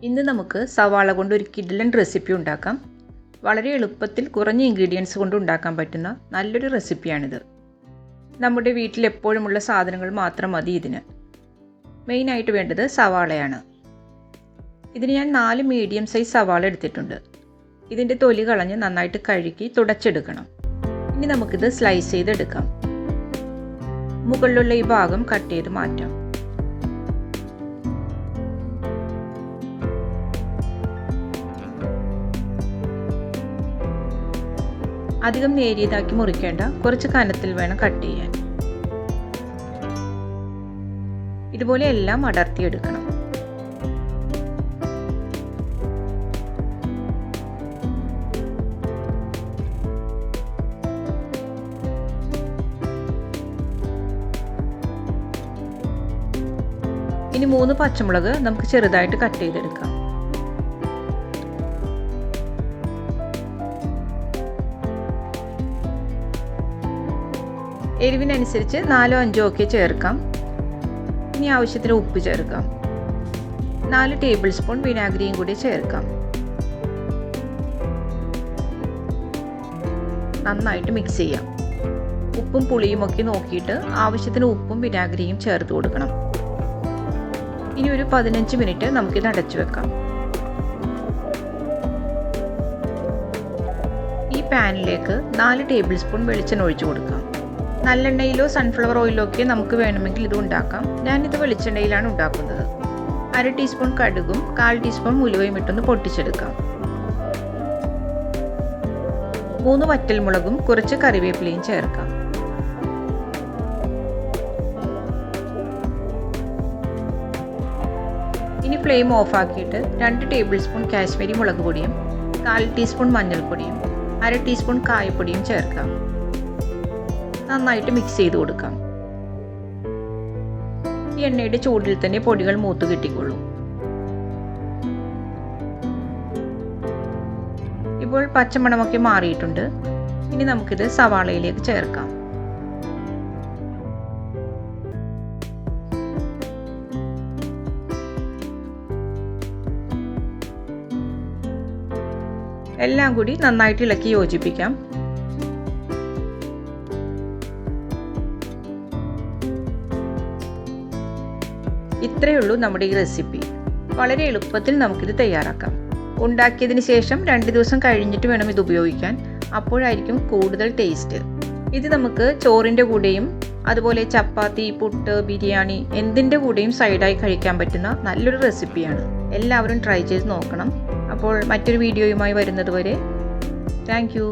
ഇന്ന് നമുക്ക് സവാള കൊണ്ട് ഒരു കിടിലൻ റെസിപ്പി ഉണ്ടാക്കാം. വളരെ എളുപ്പത്തിൽ കുറഞ്ഞ ഇൻഗ്രീഡിയൻസ് കൊണ്ട് ഉണ്ടാക്കാൻ പറ്റുന്ന നല്ലൊരു റെസിപ്പിയാണിത്. നമ്മുടെ വീട്ടിൽ എപ്പോഴുമുള്ള സാധനങ്ങൾ മാത്രം മതി ഇതിന്. മെയിനായിട്ട് വേണ്ടത് സവാളയാണ്. ഇതിന് ഞാൻ 4 മീഡിയം സൈസ് സവാള എടുത്തിട്ടുണ്ട്. ഇതിൻ്റെ തൊലി കളഞ്ഞ് നന്നായിട്ട് കഴുകി തുടച്ചെടുക്കണം. ഇനി നമുക്കിത് സ്ലൈസ് ചെയ്തെടുക്കാം. മുകളിലുള്ള ഈ ഭാഗം കട്ട് ചെയ്ത് മാറ്റാം. അധികം നേരിയതാക്കി മുറിക്കേണ്ട, കുറച്ച് കനത്തിൽ വേണം കട്ട് ചെയ്യാൻ. ഇതുപോലെ എല്ലാം അടർത്തിയെടുക്കണം. ഇനി 3 പച്ചമുളക് നമുക്ക് ചെറുതായിട്ട് കട്ട് ചെയ്തെടുക്കാം. എരിവിനനുസരിച്ച് 4-5 ഒക്കെ ചേർക്കാം. ഇനി ആവശ്യത്തിന് ഉപ്പ് ചേർക്കാം. 4 ടേബിൾ സ്പൂൺ വിനാഗിരിയും കൂടി ചേർക്കാം. നന്നായിട്ട് മിക്സ് ചെയ്യാം. ഉപ്പും പുളിയും ഒക്കെ നോക്കിയിട്ട് ആവശ്യത്തിന് ഉപ്പും വിനാഗിരിയും ചേർത്ത് കൊടുക്കണം. ഇനി ഒരു 15 മിനിറ്റ് നമുക്കിത് അടച്ചു വെക്കാം. ഈ പാനിലേക്ക് 4 ടേബിൾ സ്പൂൺ വെളിച്ചെണ്ണ ഒഴിച്ചു കൊടുക്കാം. നല്ലെണ്ണയിലോ സൺഫ്ലവർ ഓയിലോ ഒക്കെ നമുക്ക് വേണമെങ്കിൽ ഇത് ഉണ്ടാക്കാം. ഞാനിത് വെളിച്ചെണ്ണയിലാണ് ഉണ്ടാക്കുന്നത്. 1/2 ടീസ്പൂൺ കടുകും 1/4 ടീസ്പൂൺ ഉലുവയും ഇട്ടൊന്ന് പൊട്ടിച്ചെടുക്കാം. 3 വറ്റൽമുളകും കുറച്ച് കറിവേപ്പിലയും ചേർക്കാം. ഇനി ഫ്ലെയിം ഓഫാക്കിയിട്ട് 2 ടേബിൾ സ്പൂൺ കാശ്മീരി മുളക് പൊടിയും 1/4 ടീസ്പൂൺ മഞ്ഞൾപ്പൊടിയും 1/2 ടീസ്പൂൺ കായപ്പൊടിയും ചേർക്കാം. നന്നായിട്ട് മിക്സ് ചെയ്ത് കൊടുക്കാം. ഈ എണ്ണയുടെ ചൂടിൽ തന്നെ പൊടികൾ മൂത്ത് കിട്ടിക്കൊള്ളും. ഇപ്പോൾ പച്ചമണമൊക്കെ മാറിയിട്ടുണ്ട്. ഇനി നമുക്കിത് സവാളയിലേക്ക് ചേർക്കാം. എല്ലാം കൂടി നന്നായിട്ട് ഇളക്കി യോജിപ്പിക്കാം. ഇത്രയേ ഉള്ളൂ നമ്മുടെ ഈ റെസിപ്പി. വളരെ എളുപ്പത്തിൽ നമുക്കിത് തയ്യാറാക്കാം. ഉണ്ടാക്കിയതിന് ശേഷം 2 ദിവസം കഴിഞ്ഞിട്ട് വേണം ഇത് ഉപയോഗിക്കാൻ. അപ്പോഴായിരിക്കും കൂടുതൽ ടേസ്റ്റ്. ഇത് നമുക്ക് ചോറിൻ്റെ കൂടെയും അതുപോലെ ചപ്പാത്തി, പുട്ട്, ബിരിയാണി എന്തിൻ്റെ കൂടെയും സൈഡായി കഴിക്കാൻ പറ്റുന്ന നല്ലൊരു റെസിപ്പിയാണ്. എല്ലാവരും ട്രൈ ചെയ്ത് നോക്കണം. അപ്പോൾ മറ്റൊരു വീഡിയോയുമായി വരുന്നത് വരെ താങ്ക് യു.